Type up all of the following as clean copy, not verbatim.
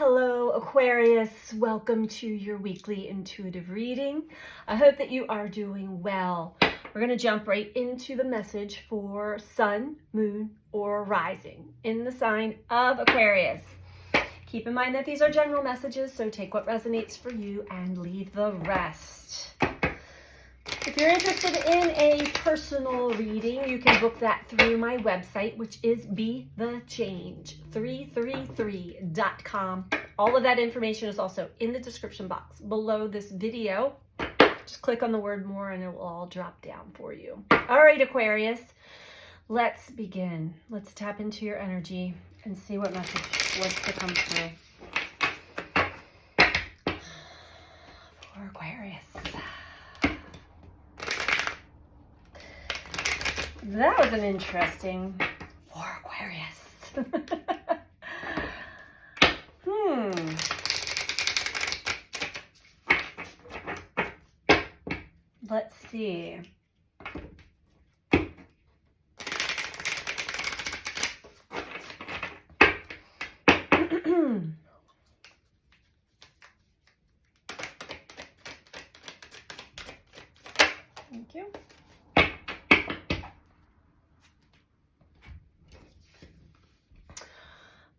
Hello, Aquarius. Welcome to your weekly intuitive reading. I hope that you are doing well. We're going to jump right into the message for Sun, Moon, or Rising in the sign of Aquarius. Keep in mind that these are general messages, so take what resonates for you and leave the rest. If you're interested in a personal reading, you can book that through my website, which is BeTheChange333.com. All of that information is also in the description box below this video. Just click on the word more and it will all drop down for you. All right, Aquarius, let's begin. Let's tap into your energy and see what message wants to come through. For Aquarius. That was an interesting for Aquarius. Let's see. Thank you.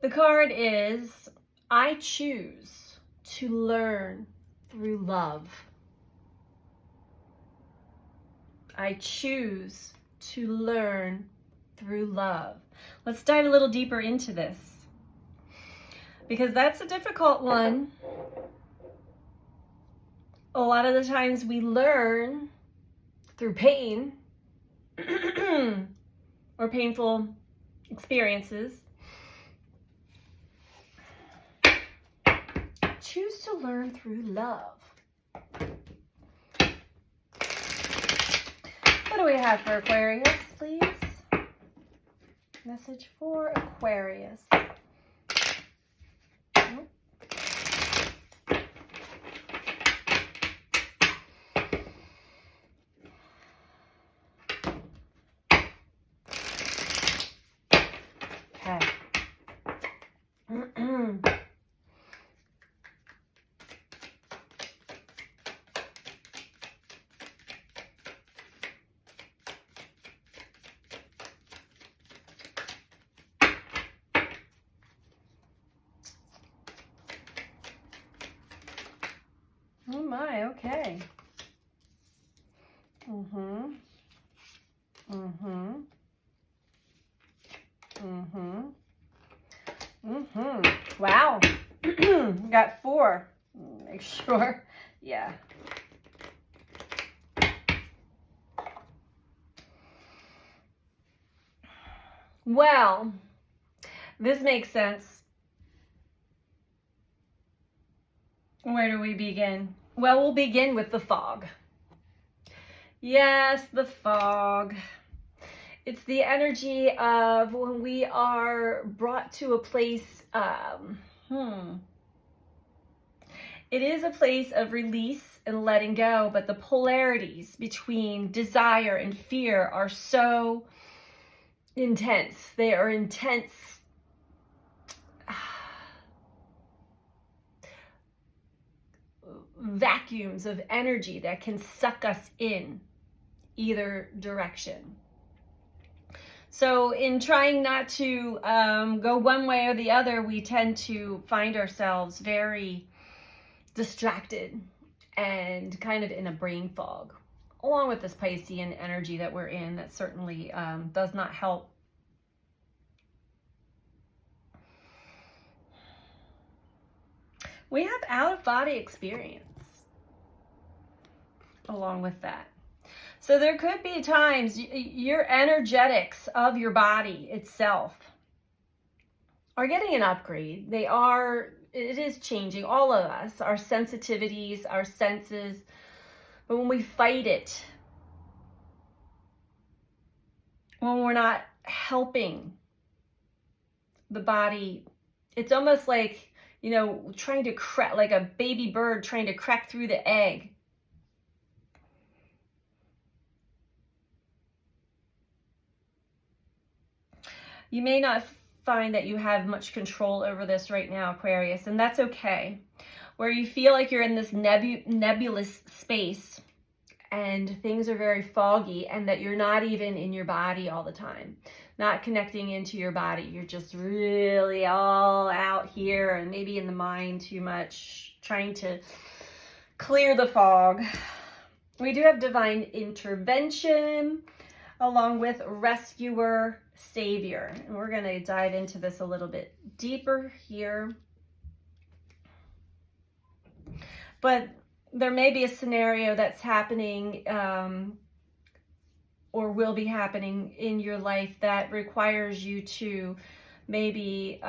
The card is, I choose to learn through love. I choose to learn through love. Let's dive a little deeper into this, because that's a difficult one. A lot of the times we learn through pain or painful experiences. Choose to learn through love. What do we have for Aquarius, please? Message for Aquarius. Okay. Oh my, okay. Wow. Got 4. Make sure. Yeah. Well, this makes sense. Where do we begin? Well, we'll begin with the fog. Yes, the fog. It's the energy of when we are brought to a place, it is a place of release and letting go, but the polarities between desire and fear are so intense. They are intense. Vacuums of energy that can suck us in either direction. So in trying not to go one way or the other, we tend to find ourselves very distracted and kind of in a brain fog, along with this Piscean energy that we're in that certainly does not help. We have out-of-body experience along with that. So there could be times your energetics of your body itself are getting an upgrade. It is changing, all of us, our sensitivities, our senses. But when we fight it, when we're not helping the body, it's almost like, trying to crack, like a baby bird trying to crack through the egg. You may not find that you have much control over this right now, Aquarius, and that's okay. Where you feel like you're in this nebulous space and things are very foggy, and that you're not even in your body all the time, not connecting into your body. You're just really all out here and maybe in the mind too much, trying to clear the fog. We do have divine intervention along with rescuer, savior. And we're going to dive into this a little bit deeper here. But there may be a scenario that's happening or will be happening in your life that requires you to maybe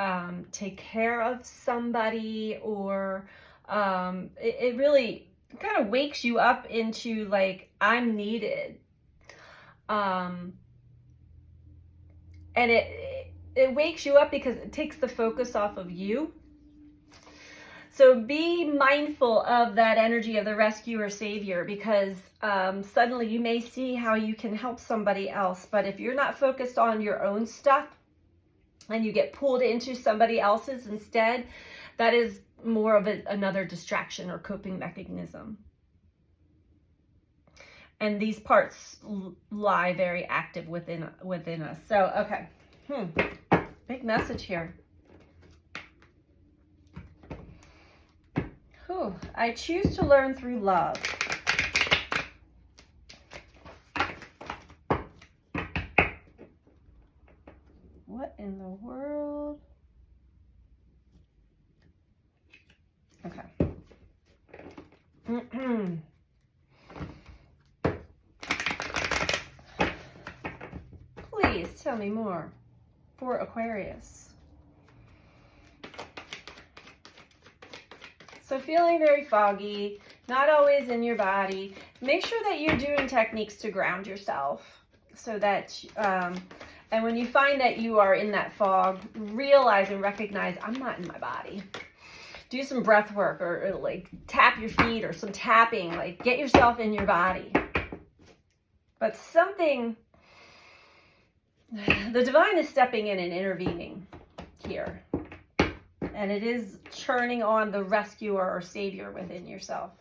take care of somebody, or it really kind of wakes you up into like, I'm needed. And it wakes you up because it takes the focus off of you. So be mindful of that energy of the rescuer savior, because suddenly you may see how you can help somebody else. But if you're not focused on your own stuff and you get pulled into somebody else's instead, that is more of another distraction or coping mechanism. And these parts lie very active within us. So, okay. Big message here. I choose to learn through love. What in the world? Okay. Please tell me more for Aquarius. So feeling very foggy, not always in your body. Make sure that you're doing techniques to ground yourself, so that, and when you find that you are in that fog, realize and recognize, I'm not in my body. Do some breath work, or like tap your feet, or some tapping, like get yourself in your body. But something, the divine is stepping in and intervening here. And it is turning on the rescuer or savior within yourself.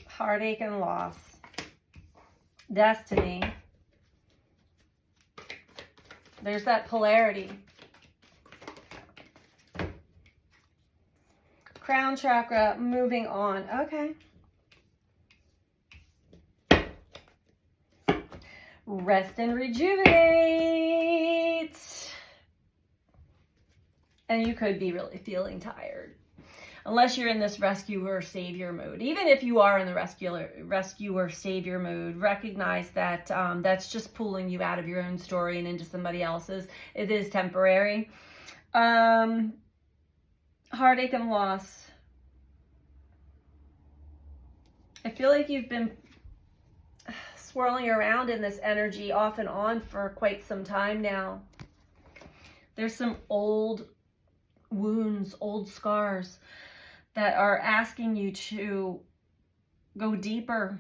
Heartache and loss. Destiny. There's that polarity. Crown chakra, moving on. Okay. Rest and rejuvenate. And you could be really feeling tired, unless you're in this rescuer savior mode. Even if you are in the rescuer savior mode, recognize that that's just pulling you out of your own story and into somebody else's. It is temporary. Heartache and loss. I feel like you've been swirling around in this energy off and on for quite some time now. There's some old wounds, old scars that are asking you to go deeper.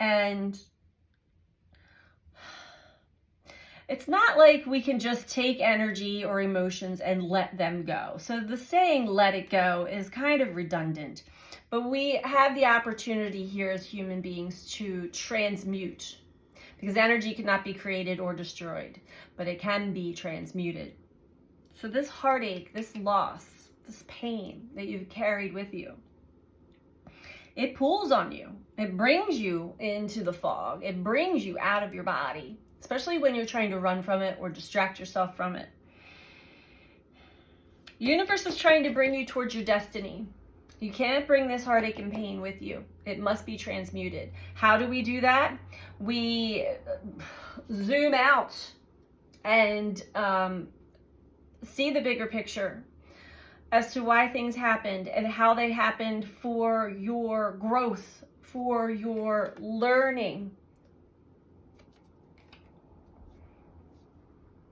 And it's not like we can just take energy or emotions and let them go. So the saying, let it go, is kind of redundant. But we have the opportunity here as human beings to transmute, because energy cannot be created or destroyed, but it can be transmuted. So this heartache, this loss, this pain that you've carried with you, it pulls on you. It brings you into the fog. It brings you out of your body, especially when you're trying to run from it or distract yourself from it. The universe is trying to bring you towards your destiny. You can't bring this heartache and pain with you. It must be transmuted. How do we do that? We zoom out and see the bigger picture as to why things happened and how they happened for your growth, for your learning,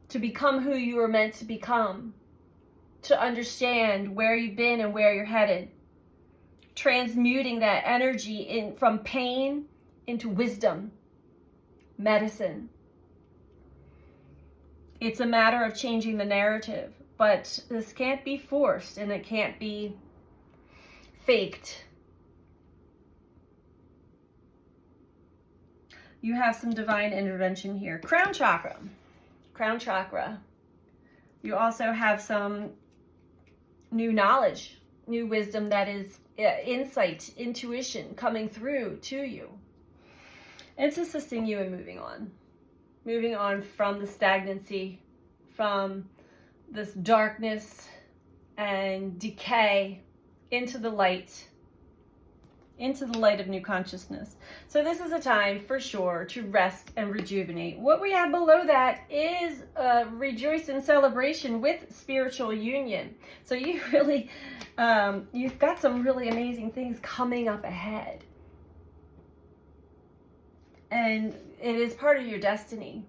to become who you were meant to become. to understand where you've been and where you're headed. Transmuting that energy from pain into wisdom, medicine. It's a matter of changing the narrative, but this can't be forced and it can't be faked. You have some divine intervention here. Crown chakra. Crown chakra. You also have some new knowledge, new wisdom that is insight, intuition coming through to you. It's assisting you in moving on. Moving on from the stagnancy, from this darkness and decay into the light of new consciousness. So this is a time for sure to rest and rejuvenate. What we have below that is rejoice and celebration with spiritual union. So you really, you've got some really amazing things coming up ahead. And it is part of your destiny.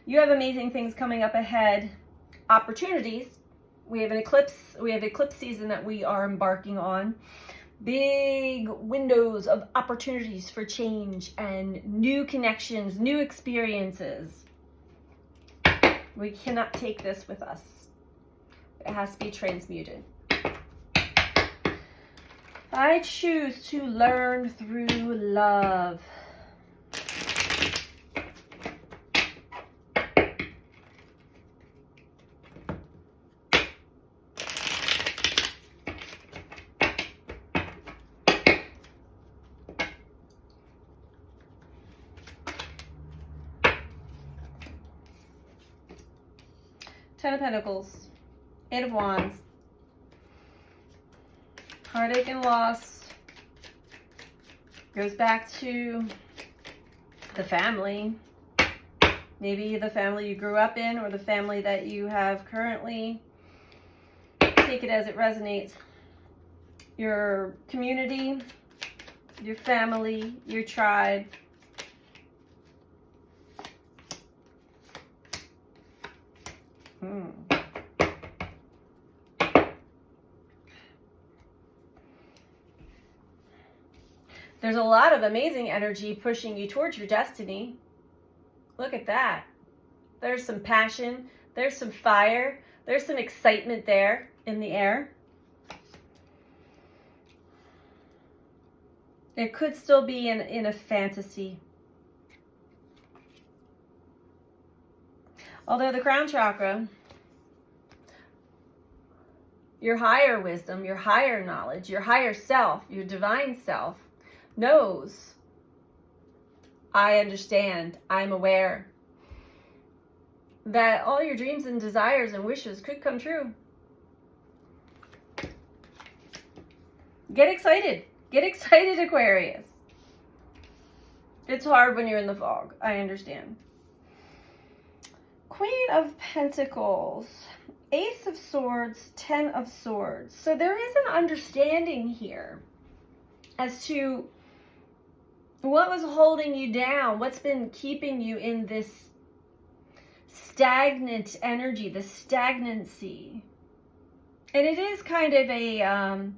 You have amazing things coming up ahead, opportunities. We have an eclipse, eclipse season that we are embarking on. Big windows of opportunities for change and new connections, new experiences. We cannot take this with us. It has to be transmuted. I choose to learn through love. Ten of Pentacles, Eight of Wands, heartache and loss, goes back to the family, maybe the family you grew up in or the family that you have currently. Take it as it resonates. Your community, your family, your tribe. There's a lot of amazing energy pushing you towards your destiny. Look at that. There's some passion. There's some fire. There's some excitement there in the air. It could still be in a fantasy. Although the crown chakra, your higher wisdom, your higher knowledge, your higher self, your divine self knows, I understand, I'm aware that all your dreams and desires and wishes could come true. Get excited. Get excited, Aquarius. It's hard when you're in the fog. I understand. Queen of Pentacles, Ace of Swords, Ten of Swords. So there is an understanding here as to what was holding you down, what's been keeping you in this stagnant energy, the stagnancy. And it is kind of a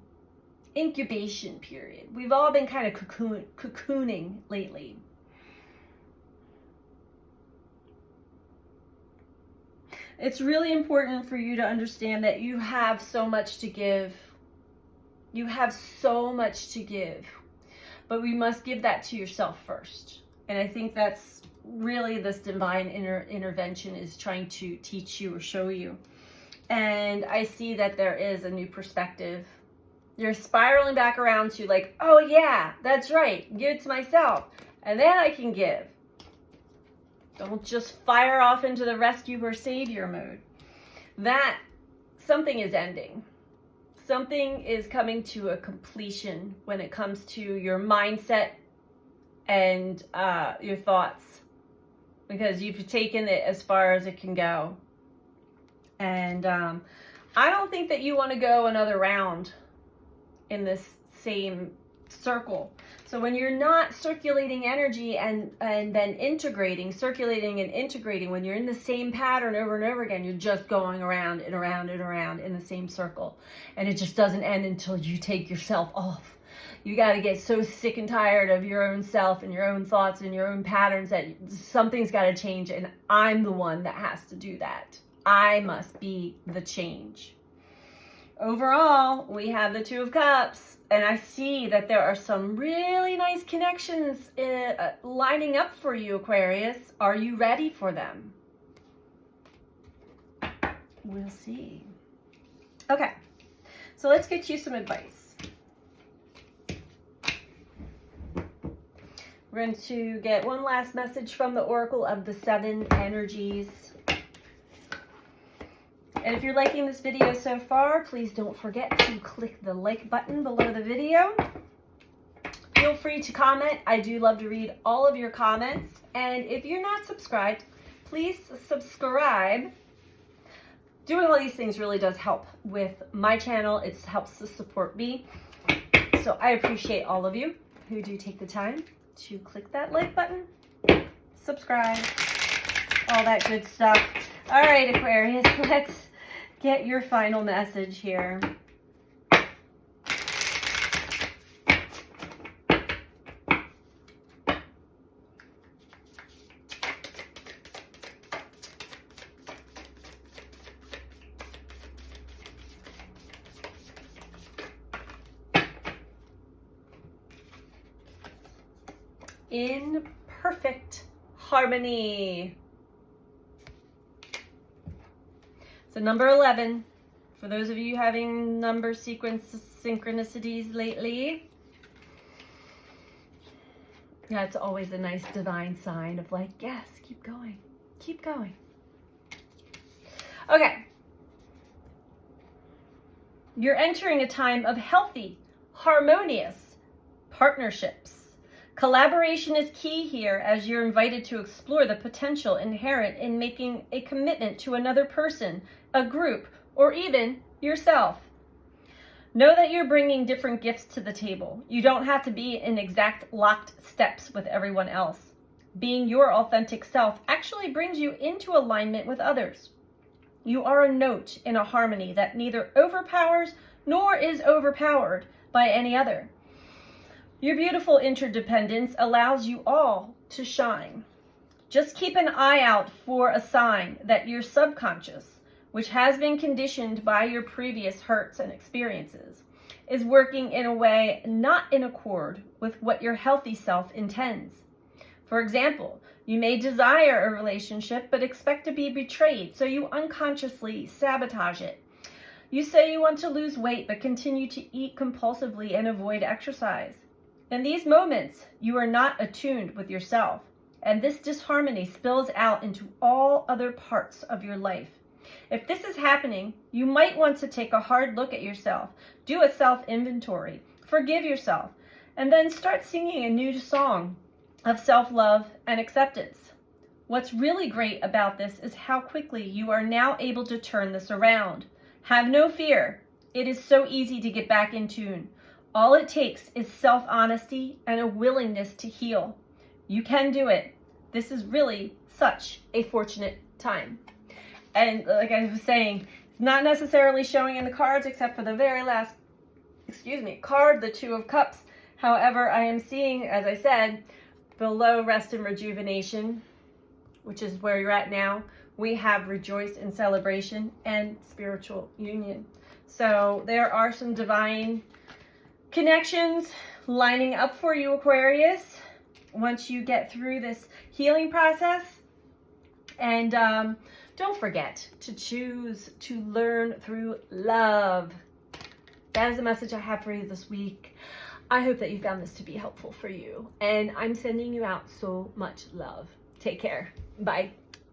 incubation period. We've all been kind of cocooning lately. It's really important for you to understand that you have so much to give. You have so much to give. But we must give that to yourself first. And I think that's really this divine intervention is trying to teach you or show you. And I see that there is a new perspective. You're spiraling back around to like, oh yeah, that's right. Give it to myself. And then I can give. Don't just fire off into the rescue or savior mode. That something is ending. Something is coming to a completion when it comes to your mindset and your thoughts, because you've taken it as far as it can go. And I don't think that you want to go another round in this same circle. So when you're not circulating energy and then integrating, circulating and integrating, when you're in the same pattern over and over again, you're just going around and around and around in the same circle. And it just doesn't end until you take yourself off. You got to get so sick and tired of your own self and your own thoughts and your own patterns that something's got to change. And I'm the one that has to do that. I must be the change. Overall, we have the Two of Cups, and I see that there are some really nice connections lining up for you, Aquarius. Are you ready for them? We'll see. Okay, so let's get you some advice. We're going to get one last message from the Oracle of the Seven Energies. And if you're liking this video so far, please don't forget to click the like button below the video. Feel free to comment. I do love to read all of your comments. And if you're not subscribed, please subscribe. Doing all these things really does help with my channel. It helps to support me. So I appreciate all of you who do take the time to click that like button, subscribe, all that good stuff. All right, Aquarius, let's get your final message here. In perfect harmony. So number 11, for those of you having number sequence synchronicities lately, that's always a nice divine sign of like, yes, keep going, keep going. Okay. You're entering a time of healthy, harmonious partnerships. Collaboration is key here as you're invited to explore the potential inherent in making a commitment to another person, a group, or even yourself. Know that you're bringing different gifts to the table. You don't have to be in exact locked steps with everyone else. Being your authentic self actually brings you into alignment with others. You are a note in a harmony that neither overpowers nor is overpowered by any other. Your beautiful interdependence allows you all to shine. Just keep an eye out for a sign that your subconscious, which has been conditioned by your previous hurts and experiences, is working in a way not in accord with what your healthy self intends. For example, you may desire a relationship but expect to be betrayed, so you unconsciously sabotage it. You say you want to lose weight but continue to eat compulsively and avoid exercise. In these moments, you are not attuned with yourself, and this disharmony spills out into all other parts of your life. If this is happening, you might want to take a hard look at yourself, do a self-inventory, forgive yourself, and then start singing a new song of self-love and acceptance. What's really great about this is how quickly you are now able to turn this around. Have no fear. It is so easy to get back in tune. All it takes is self-honesty and a willingness to heal. You can do it. This is really such a fortunate time. And like I was saying, not necessarily showing in the cards except for the very last, card, the Two of Cups. However, I am seeing, as I said, below rest and rejuvenation, which is where you're at now, we have rejoice and celebration and spiritual union. So there are some divine connections lining up for you, Aquarius, once you get through this healing process. And don't forget to choose to learn through love. That is the message I have for you this week. I hope that you found this to be helpful for you. And I'm sending you out so much love. Take care. Bye.